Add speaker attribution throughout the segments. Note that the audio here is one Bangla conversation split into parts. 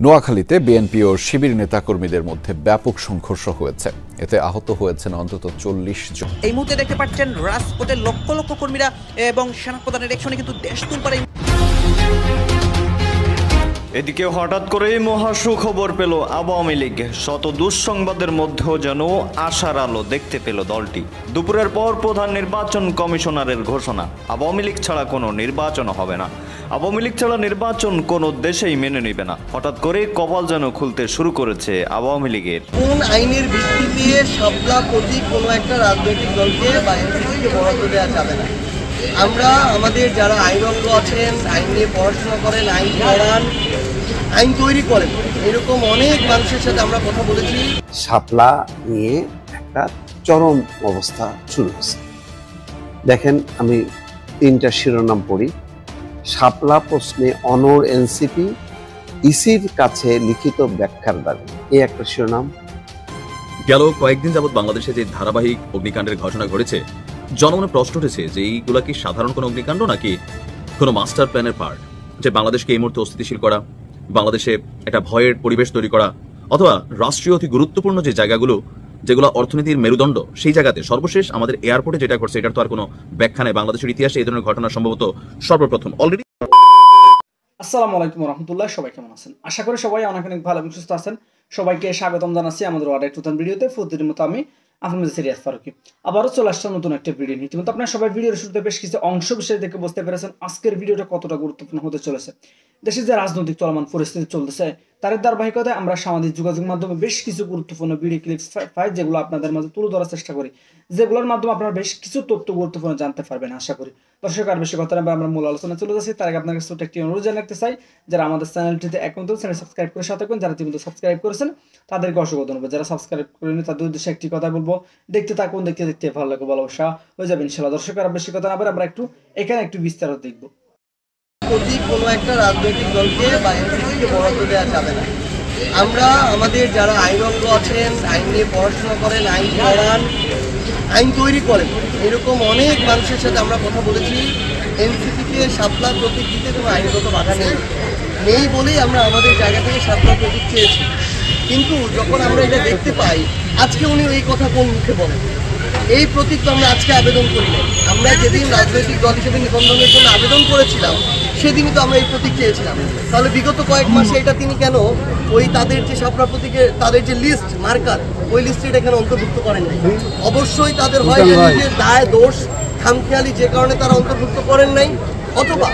Speaker 1: নোয়াখালীতে বিএনপি ও শিবির নেতাকর্মীদের মধ্যে ব্যাপক সংঘর্ষ হয়েছে। এতে আহত হয়েছেন অন্তত 40 জন।
Speaker 2: এই মুহূর্তে দেখতে পাচ্ছেন রাজপথে লক্ষ লক্ষ কর্মীরা এবং সেনাপ্রধানের একসঙ্গে কিন্তু দেশ তুলপারে।
Speaker 3: এদিকে হঠাৎ করেই মহা সুখবর পেল আওয়ামী লীগ। শত দুঃসংবাদের মধ্যেও যেন আশার আলো দেখতে পেল দলটি। দুপুরের পর প্রধান নির্বাচন কমিশনারের ঘোষণা, আওয়ামী লীগ ছাড়া কোনো নির্বাচন হবে না। আওয়ামী লীগ ছাড়া নির্বাচন কোনো দেশেই মেনে নেবে না। হঠাৎ করে কপাল যেন খুলতে শুরু করেছে আওয়ামী লীগের।
Speaker 4: কোন আইনের ভিত্তিতে শাপলা প্রতীক কোনো একটা রাজনৈতিক দলকে বা এনসিপিকে বরাদ্দ দেওয়া যাবে না। আমরা আমাদের যারা আইনজ্ঞ আছেন, আইন নিয়ে পড়াশোনা করেন, আইন পড়ান, আইন তৈরি করেন, এরকম অনেক মানুষের সাথে আমরা কথা বলেছি।
Speaker 5: শাপলা নিয়ে একটা চরম অবস্থা শুরু হয়েছে। দেখেন, আমি 3টা শিরোনাম পড়ি। শাপলা প্রশ্নে অনড় এনসিপি, ইসির কাছে লিখিত ব্যাখ্যার দাবি, এই একটা শিরোনাম।
Speaker 6: গেল কয়েকদিন যাবৎ বাংলাদেশে যে ধারাবাহিক অগ্নিকাণ্ডের ঘটনা ঘটেছে, জনমনে প্রশ্ন উঠেছে যে এইগুলা কি সাধারণ কোনো অগ্নিকাণ্ড নাকি কোনো মাস্টার প্ল্যানের পার্ট, যে বাংলাদেশকে এই মুহূর্তে অস্থিতিশীল করা, বাংলাদেশে একটা ভয়ের পরিবেশ তৈরি করা, অথবা রাষ্ট্রীয় অতি গুরুত্বপূর্ণ যে জায়গাগুলো যেগুলো অর্থনীতির মেরুদণ্ড, সেই জায়গাতে সর্বশেষ আমাদের এয়ারপোর্টে যেটা করছে এটার তো আর কোনো ব্যাখ্যা নেই। বাংলাদেশের ইতিহাসে এই ধরনের ঘটনা সম্ভবত সর্বপ্রথম। অলরেডি
Speaker 7: আসসালামু আলাইকুম রহমতুল্লাহ, সবাই কেমন আছেন? আশা করি সবাই অনেক অনেক ভালো এবং সুস্থ আছেন। সবাইকে স্বাগতম জানাচ্ছি আমাদের আরেকটা নতুন ভিডিওতে। প্রতিদিনের মতো আমি আপনাদের সিরিয়াস ফারুকি আবারও চলে আসলাম নতুন একটা ভিডিও নিয়ে। ইতিমধ্যে আপনারা সবাই ভিডিওর শুরুতে বেশ কিছু অংশ বিষয় দেখে বুঝতে পেরেছেন আজকের ভিডিওটা কতটা গুরুত্বপূর্ণ হতে চলেছে। দেশের যে রাজনৈতিক চলমান পরিস্থিতি চলতেছে, তার ধারাবাহিকতায় আমরা সামাজিক যোগাযোগ মাধ্যমে বেশ কিছু গুরুত্বপূর্ণ ভিডিও ক্লিপস পাই, যেগুলো আপনাদের মাঝে তুলে ধরার চেষ্টা করি, যেগুলোর মাধ্যমে আপনারা বেশ কিছু তথ্য গুরুত্বপূর্ণ জানতে পারবেন আশা করি। দর্শক, আর বেশি কথা আমরা মূল আলোচনা চলে যাচ্ছি। তার আগে আপনার কাছে একটি অনুরোধ জানাতে চাই, যারা আমাদের চ্যানেলটিতে এখন তো চ্যানেল সাবস্ক্রাইব করে সাথে থাকুন, যারা ইতিমধ্যে সাবস্ক্রাইব করেছেন তাদেরকে অসংখ্য ধন্যবাদ। যারা সাবস্ক্রাইব করেনি তাদের উদ্দেশ্যে একটি কথা বলবো, দেখতে থাকুন, দেখতে দেখতে ভালো লাগে, ভালোবাসা হয়ে যাবে ইনশাআল্লাহ। দর্শক, আর বেশি কথা না বলে আমরা এখানে একটু বিস্তারিত দেখবো।
Speaker 4: প্রতীক কোনো একটা রাজনৈতিক দলকে বা এনসিপিকে বরাদ্দ দেওয়া যাবে না। আমরা আমাদের যারা আইনজ্ঞ আছেন, আইন নিয়ে পড়াশোনা করেন, আইন পড়ান, আইন তৈরি করেন, এরকম অনেক মানুষের সাথে আমরা কথা বলেছি। এনসিপিকে শাপলা প্রতীক দিতে কোনো আইনগত বাধা নেই বলেই আমরা আমাদের জায়গা থেকে শাপলা প্রতীক চেয়েছি। কিন্তু যখন আমরা এটা দেখতে পাই, আজকে উনি এই কথা কোন মুখে বলেন? এই প্রতীক তো আমরা আজকে আবেদন করি না। আমরা যেদিন রাজনৈতিক দল হিসেবে নিবন্ধনের জন্য আবেদন করেছিলাম সেদিনই তো আমরা এই প্রতীক চেয়েছিলাম। তাহলে বিগত কয়েক মাসে এটা তিনি কেন ওই তাদের যে শাপলা প্রতীকের তাদের যে লিস্ট মার্কার, ওই লিস্টে এটা এখানে অন্তর্ভুক্ত করেন নাই? অবশ্যই তাদের হয় যে নিজের দায় দোষ, খামখেয়ালি, যে কারণে তারা অন্তর্ভুক্ত করেন নাই, অথবা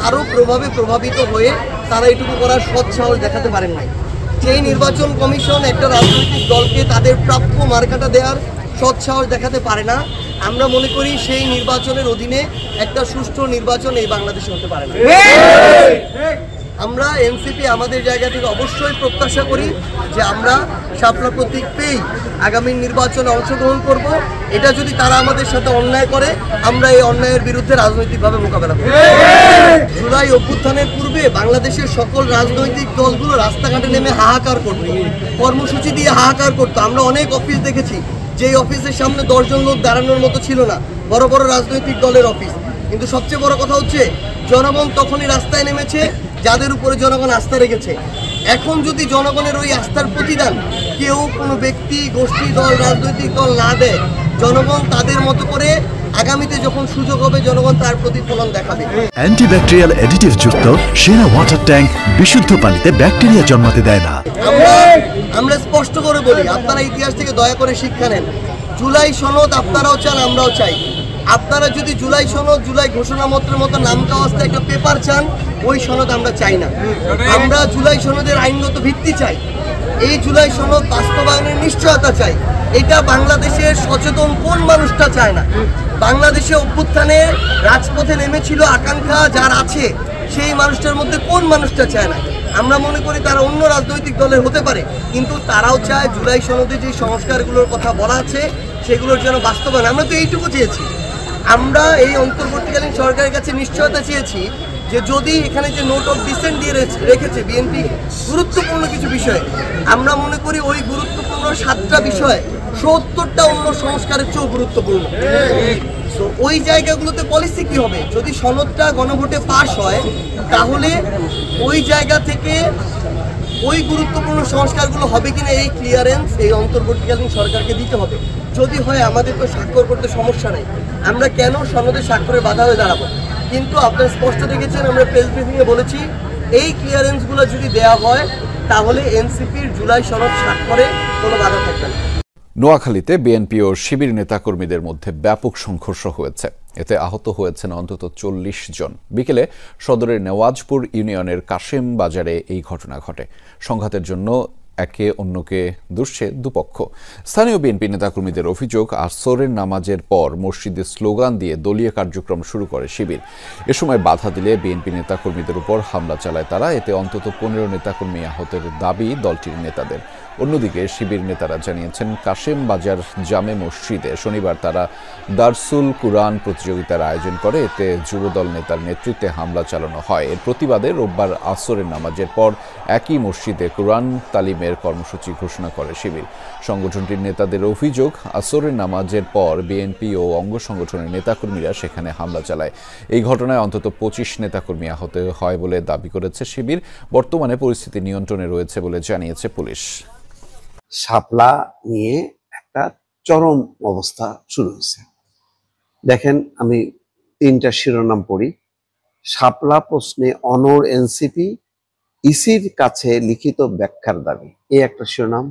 Speaker 4: আরও প্রভাবে প্রভাবিত হয়ে তারা এটুকু করার সৎ সাহস দেখাতে পারেন নাই। যেই নির্বাচন কমিশন একটা রাজনৈতিক দলকে তাদের প্রাপ্য মার্কাটা দেওয়ার সৎ সাহস দেখাতে পারে না, আমরা মনে করি সেই নির্বাচনের অধীনে একটা সুষ্ঠু নির্বাচন এই বাংলাদেশে হতে পারে না। আমরা এনসিপি আমাদের জায়গা থেকে অবশ্যই প্রত্যাশা করি যে আমরা শাপলা প্রতীক পেয়েই আগামী নির্বাচনে অংশগ্রহণ করব। এটা যদি তারা আমাদের সাথে অন্যায় করে, আমরা এই অন্যায়ের বিরুদ্ধে রাজনৈতিকভাবে মোকাবেলা করব। জুলাই অভ্যুত্থানের পূর্বে বাংলাদেশের সকল রাজনৈতিক দলগুলো রাস্তাঘাটে নেমে হাহাকার করত, কর্মসূচি দিয়ে হাহাকার করতো। আমরা অনেক অফিস দেখেছি যেই অফিসের সামনে 10 জন লোক দাঁড়ানোর মতো ছিল না, বড় বড় রাজনৈতিক দলের অফিস। কিন্তু সবচেয়ে বড় কথা হচ্ছে জনগণ তখনই রাস্তায় নেমেছে যাদের উপরে জনগণ আস্থা রেখেছে। এখন যদি জনগণের ওই আস্থার প্রতিদান কেউ কোনো ব্যক্তি, গোষ্ঠী, দল, রাজনৈতিক দল না দেয়, জনগণ তাদের মতো করে আগামীতে যখন সুযোগ হবে জনগণ তার প্রতিফলন দেখাবে।
Speaker 8: অ্যান্টিব্যাকটেরিয়াল অ্যাডিটিভ যুক্ত সেরা ওয়াটার ট্যাঙ্ক বিশুদ্ধ পানিতে ব্যাকটেরিয়া জন্মাতে দেয় না।
Speaker 4: আমরা স্পষ্ট করে বলি, আপনারা ইতিহাস থেকে দয়া করে শিক্ষা নেন। জুলাই সনদ আপনারাও চান, আমরাও চাই। আপনারা যদি জুলাই সনদ, জুলাই ঘোষণাপত্রের মতো নামকা অবস্থায় একটা পেপার চান, ওই সনদ আমরা চাই না। আমরা জুলাই সনদের আইনগত ভিত্তি চাই। এই জুলাই সনদ বাস্তবায়নের নিশ্চয়তা চাই। এটা বাংলাদেশের সচেতন কোন মানুষটা চায় না? বাংলাদেশে অভ্যুত্থানে রাজপথে নেমেছিল আকাঙ্ক্ষা যার আছে, সেই মানুষটার মধ্যে কোন মানুষটা চায় না? আমরা মনে করি তারা অন্য রাজনৈতিক দলের হতে পারে, কিন্তু তারাও চায় জুলাই সনদে যে সংস্কারগুলোর কথা বলা আছে সেগুলোর জন্য বাস্তবায়ন। আমরা তো এইটুকু চেয়েছি। আমরা এই অন্তর্বর্তীকালীন সরকারের কাছে নিশ্চয়তা চেয়েছি যে যদি এখানে যে নোট অফ ডিসেন্ট দিয়ে রেখেছে বিএনপি গুরুত্বপূর্ণ কিছু বিষয়ে, আমরা মনে করি ওই গুরুত্বপূর্ণ 7টা বিষয় 70টা অন্য সংস্কারের চেয়েও গুরুত্বপূর্ণ। তো ওই জায়গাগুলোতে পলিসি কি হবে? যদি সনদটা গণভোটে পাশ হয়, তাহলে ওই জায়গা থেকে ওই গুরুত্বপূর্ণ সংস্কারগুলো হবে কিনা এই ক্লিয়ারেন্স এই অন্তর্বর্তীকালীন সরকারকে দিতে হবে। যদি হয় আমাদের তো স্বাক্ষর করতে সমস্যা নেই, আমরা কেন সনদে স্বাক্ষরে বাধা হয়ে দাঁড়াবো? কিন্তু আপনারা স্পষ্ট দেখেছেন, আমরা প্রেস ব্রিফিংয়ে বলেছি এই ক্লিয়ারেন্সগুলো যদি দেওয়া হয় তাহলে এনসিপির জুলাই সনদ স্বাক্ষরে কোনো বাধা থাকবে না।
Speaker 1: নোয়াখালীতে বিএনপি ও শিবির নেতাকর্মীদের মধ্যে ব্যাপক সংঘর্ষ হয়েছে, এতে আহত হয়েছেন অন্তত 40 জন। বিকেলে সদরের নেওয়াজপুর ইউনিয়নের কাশেম বাজারে এই ঘটনা ঘটে। সংঘাতের জন্য একে অন্যকে দুষছে দুপক্ষ। স্থানীয় বিএনপি নেতাকর্মীদের অভিযোগ, আসরের নামাজের পর মসজিদে স্লোগান দিয়ে দলীয় কার্যক্রম শুরু করে শিবির। এ সময় বাধা দিলে বিএনপি নেতাকর্মীদের উপর হামলা চালায় তারা। এতে অন্তত 15 নেতাকর্মী আহতের দাবি দলটির নেতাদের। অন্যদিকে শিবির নেতারা জানিয়েছেন, কাশেম বাজার জামে মসজিদে শনিবার তারা দারসুল কুরআন প্রতিযোগিতার আয়োজন করে। এতে যুবদল নেতার নেতৃত্বে হামলা চালানো হয়। এর প্রতিবাদে রোববার আসরের নামাজের পর একই মসজিদে কুরআন তালিমের কর্মসূচি ঘোষণা করে শিবির। সংগঠনটির নেতাদের অভিযোগ, আসরের নামাজের পর বিএনপি ও অঙ্গ সংগঠনের নেতাকর্মীরা সেখানে হামলা চালায়। এই ঘটনায় অন্তত 25 নেতাকর্মী আহত হয় বলে দাবি করেছে শিবির। বর্তমানে পরিস্থিতি নিয়ন্ত্রণে রয়েছে বলে জানিয়েছে পুলিশ।
Speaker 5: শাপলা নিয়ে একটা চরম অবস্থা শুরু হয়েছে। দেখেন, আমি 3টা শিরোনাম পড়ি। শাপলা প্রশ্নে অনড় এনসিপি, ইসির কাছে লিখিত ব্যাখ্যার দাবি, এই একটা শিরোনাম।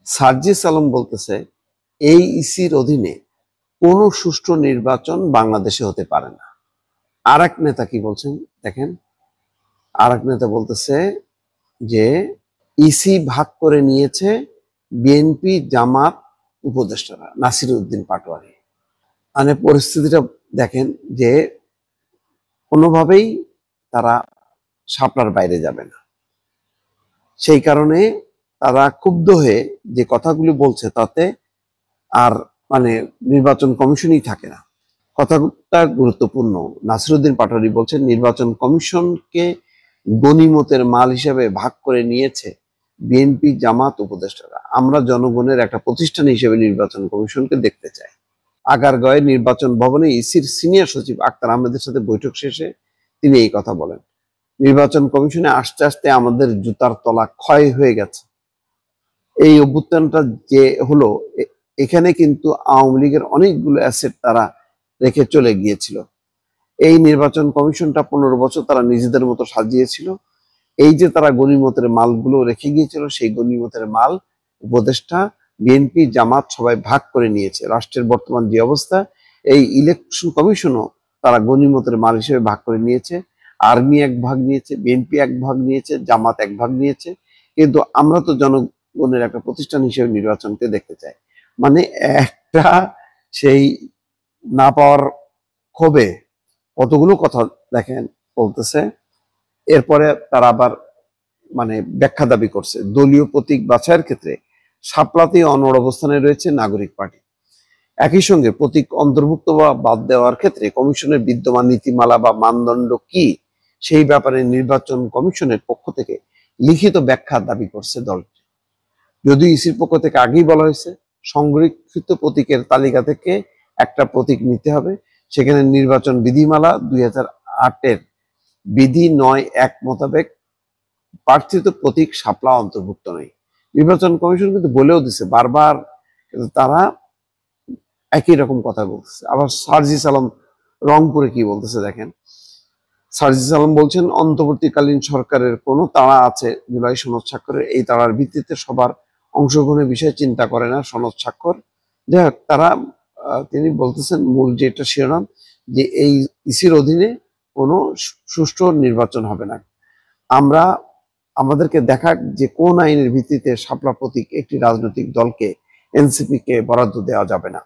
Speaker 5: সার্জিস আলম বলতেছে এই ইসির অধীনে কোনো সুষ্ঠু নির্বাচন বাংলাদেশে হতে পারে না। আর এক নেতা কি বলছেন দেখেন, আর এক নেতা বলতেছে যে ইসি ভাগ করে নিয়েছে বিএনপি জামাত উপদেষ্টারা, নাসির উদ্দিন পাটোয়ারি। মানে পরিস্থিতিটা দেখেন যে কোনোভাবেই তারা শাপলার বাইরে যাবে না। সেই কারণে তারা ক্ষুব্ধ হয়ে যে কথাগুলি বলছে তাতে আর মানে নির্বাচন কমিশনই থাকে না। কথাটা গুরুত্বপূর্ণ। নাসির উদ্দিন পাটোয়ারি বলছেন নির্বাচন কমিশনকে গনিমতের মাল হিসেবে ভাগ করে নিয়েছে বিএনপি জামাত উপদেষ্টারা। আমরা জনগণের একটা প্রতিষ্ঠান হিসেবে নির্বাচন কমিশনকে দেখতে চাই। আগারগাঁওয়ের নির্বাচন ভবনে ইসির সিনিয়র সচিব আক্তার আহমেদের সাথে বৈঠক শেষে তিনি এই কথা বলেন। নির্বাচন কমিশনে আস্তে আস্তে আমাদের জুতার তলা ক্ষয় হয়ে গেছে। এই অভ্যুত্থানটা যে হলো, এখানে কিন্তু আওয়ামী লীগের অনেকগুলো অ্যাসেট তারা রেখে চলে গিয়েছিল। এই নির্বাচন কমিশনটা 15 বছর তারা নিজেদের মতো সাজিয়েছিল। এই যে তারা গনিমতের মালগুলো রেখে গিয়েছিল, সেই গনিমতের মাল উপদেষ্টা, বিএনপি, জামাত সবাই ভাগ করে নিয়েছে। রাষ্ট্রের বর্তমান যে অবস্থা, এই ইলেকশন কমিশনও তারা গনিমতের মাল হিসেবে ভাগ করে নিয়েছে। আর্মি এক ভাগ নিয়েছে, বিএনপি এক ভাগ নিয়েছে, জামাত এক ভাগ নিয়েছে। কিন্তু আমরা তো জনগণের একটা প্রতিষ্ঠান হিসেবে নির্বাচনকে দেখতে চাই। মানে একটা সেই না পাওয়ার ক্ষোভে কতগুলো কথা দেখেন বলতেছে। এরপরে তারা আবার মানে ব্যাখ্যা দাবি করছে। দলীয় প্রতীক বাছাইয়ের ক্ষেত্রে শাপলাতেই অনড় অবস্থানে রয়েছে নাগরিক পার্টি। একই সঙ্গে প্রতীক অন্তর্ভুক্ত বা বাদ দেওয়ার ক্ষেত্রে কমিশনের বিদ্যমান নীতিমালা বা মানদণ্ড কি, সেই ব্যাপারে নির্বাচন কমিশনের পক্ষ থেকে লিখিত ব্যাখ্যা দাবি করছে দলটি। যদিও ইসির পক্ষ থেকে আগেই বলা হয়েছে সংরক্ষিত প্রতীকের তালিকা থেকে একটা প্রতীক নিতে হবে। সেখানে নির্বাচন বিধিমালা 2008-এর বিধি 9(1) মোতাবেক প্রার্থিত প্রতীক শাপলা অন্তর্ভুক্ত নেই। নির্বাচন কমিশন কিন্তু বলেও দিছে বারবার, কিন্তু তারা একই রকম কথা বলতেছে। আবার সার্জিস আলম রংপুরে কি বলতেছে দেখেন। সার্জিস আলম বলছেন অন্তর্বর্তীকালীন সরকারের কোনো তাড়া আছে জুলাই সনদ স্বাক্ষরের, এই তাড়ার ভিত্তিতে সবার অংশগ্রহণের বিষয়ে চিন্তা করে না সনদ স্বাক্ষর। যাই হোক, তারা তিনি বলতেছেন মূল যেটা শিরোনাম যে এই ইসির অধীনে কোনো সুষ্ঠু নির্বাচন হবে না। আমরা আমাদেরকে দেখা যে কোন আইনের ভিত্তিতে শাপলা প্রতীক একটি রাজনৈতিক দলকে এনসিপি কে বরাদ্দ দেওয়া যাবে না।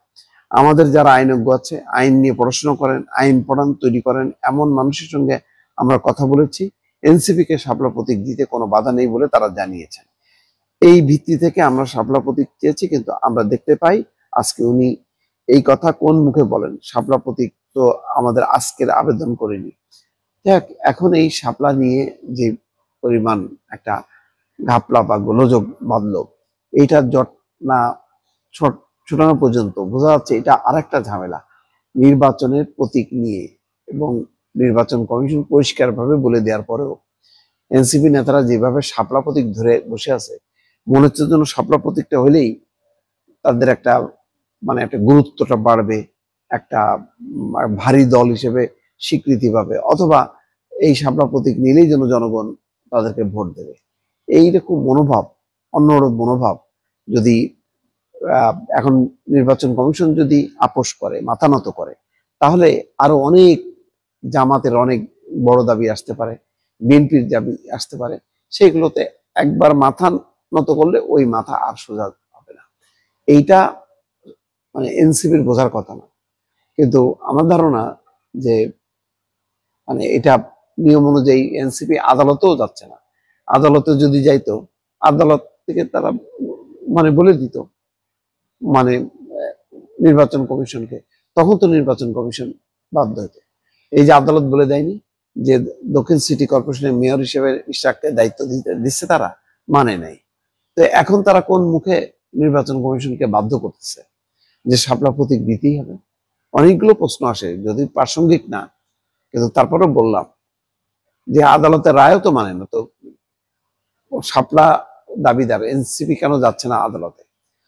Speaker 5: আমাদের যারা আইনজ্ঞ আছে, আইন নিয়ে পড়াশোনা করেন, আইন পড়ান, তৈরি করেন, এমন মানুষের সঙ্গে আমরা কথা বলেছি। এনসিপি কে শাপলা প্রতীক দিতে কোনো বাধা নেই বলে তারা জানিয়েছেন। এই ভিত্তি থেকে আমরা শাপলা প্রতীক চেয়েছি, কিন্তু আমরা দেখতে পাই আজকে উনি এই কথা কোন মুখে বলেন। শাপলা প্রতীক তো আমাদের আজকের আবেদন করেনি। দেখ, এখন এই শাপলা নিয়ে যে পরিমাণ একটা ঘাপলা বা গোলযোগ বাঁধল, এইটা জট না ছোটানো পর্যন্ত বোঝা যাচ্ছে এটা আরেকটা ঝামেলা নির্বাচনের প্রতীক নিয়ে। এবং নির্বাচন কমিশন পরিষ্কারভাবে বলে দেওয়ার পরেও এনসিপি নেতারা যেভাবে শাপলা প্রতীক ধরে বসে আছে, মনে হচ্ছে যেন শাপলা প্রতীকটা হলেই তাদের একটা মানে একটা গুরুত্বটা বাড়বে, একটা ভারী দল হিসেবে স্বীকৃতি পাবে, অথবা এই শাপলা প্রতীক নিলেই যেন জনগণ তাদেরকে ভোট দেবে। এইরকম মনোভাব, অন্যরূপ মনোভাব যদি এখন নির্বাচন কমিশন যদি আপোষ করে, মাথা নত করে, তাহলে আরো অনেক জামাতের অনেক বড় দাবি আসতে পারে, বিএনপির দাবি আসতে পারে। সেইগুলোতে একবার মাথা নত করলে ওই মাথা আর সোজা হবে না। এইটা মানে এনসিপির বোঝার কথা না, কিন্তু আমার ধারণা যে মানে এটা নিয়ম অনুযায়ী এনসিপি আদালতেও যাচ্ছে না। আদালতে যদি যাইতো, আদালত থেকে তারা মানে বলে দিত মানে নির্বাচন কমিশনকে, তখন তো নির্বাচন কমিশন বাধ্য হতো। এই যে আদালত বলে দেয়নি যে দক্ষিণ সিটি কর্পোরেশনের মেয়র হিসেবে ইশরাককে দায়িত্ব দিচ্ছে, তারা মানে নাই। তো এখন তারা কোন মুখে নির্বাচন কমিশনকে বাধ্য করতেছে যে শাপলা প্রতীক দিতেই হবে? অনেকগুলো প্রশ্ন আসে, যদি প্রাসঙ্গিক না, কিন্তু তারপরেও বললাম যে আদালতের রায়ও তো মানে না, তো শাপলা দাবিদার এনসিপি কেন যাচ্ছে না আদালতে,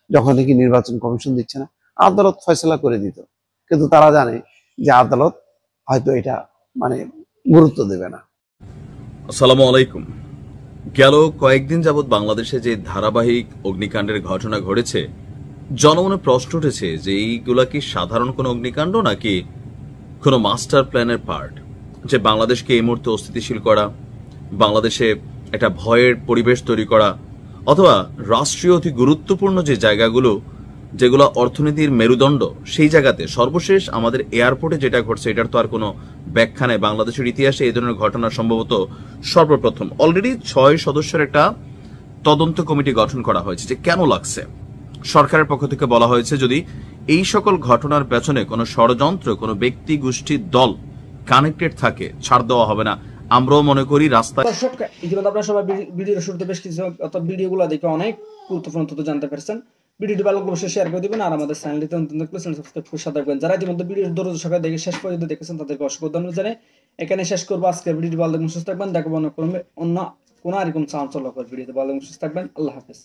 Speaker 5: যখন নাকি নির্বাচন কমিশন দিচ্ছে না? আদালত ফয়সলা করে দিত, কিন্তু তারা জানে যে আদালত হয়তো এটা মানে গুরুত্ব দেবে না।
Speaker 6: আসসালামু আলাইকুম। গেল কয়েকদিন যাবৎ বাংলাদেশে যে ধারাবাহিক অগ্নিকাণ্ডের ঘটনা ঘটেছে, জনমনে প্রশ্ন উঠেছে যে এইগুলা কি সাধারণ কোনো অগ্নিকাণ্ড নাকি কোনো মাস্টার প্ল্যানের পার্ট, যে বাংলাদেশকে এই মুহূর্তে অস্থিতিশীল করা, বাংলাদেশে একটা ভয়ের পরিবেশ তৈরি করা, অথবা রাষ্ট্রীয় অতি গুরুত্বপূর্ণ যে জায়গাগুলো যেগুলো অর্থনীতির মেরুদণ্ড, সেই জায়গাতে সর্বশেষ আমাদের এয়ারপোর্টে যেটা ঘটছে এটার তো আর কোনো ব্যাখ্যা নেই। বাংলাদেশের ইতিহাসে এই ধরনের ঘটনা সম্ভবত সর্বপ্রথম। অলরেডি 6 সদস্যের একটা তদন্ত কমিটি গঠন করা হয়েছে যে কেন লাগছে। সরকারের পক্ষ থেকে বলা হয়েছে যদি এই সকল ঘটনার পেছনে কোনো ষড়যন্ত্র, কোনো ব্যক্তি গোষ্ঠীর দল কানেক্টেড থাকে, ছাড় দেওয়া হবে না। আমরাও মনে করি রাস্তায়।
Speaker 7: দর্শক, ইতিমধ্যে আপনারা সবাই ভিডিওর শুরুতে বেশ কিছু অর্থাৎ ভিডিওগুলো দেখে অনেক গুরুত্বপূর্ণ তথ্য জানতে পারছেন। ভিডিওটি ভালো অবশ্যই শেয়ার করে দিবেন, আর আমাদের চ্যানেলটিতে নতুন থাকলে চ্যানেল সাবস্ক্রাইব করে সাথে থাকবেন। যারা ইতিমধ্যে ভিডিও ধৈর্য সহকারে দেখে শেষ পর্যন্ত দেখেছেন তাদেরকে অসংখ্য ধন্যবাদ জানাই। এখানে শেষ করবো আজকের ভিডিওটি। ভালো থাকবেন, সুস্থ থাকবেন। দেখবো অন্য কোনো আরেকম চাঞ্চল্যকর ভিডিওতে। ভালো থাকবেন, সুস্থ থাকবেন। আল্লাহ হাফেজ।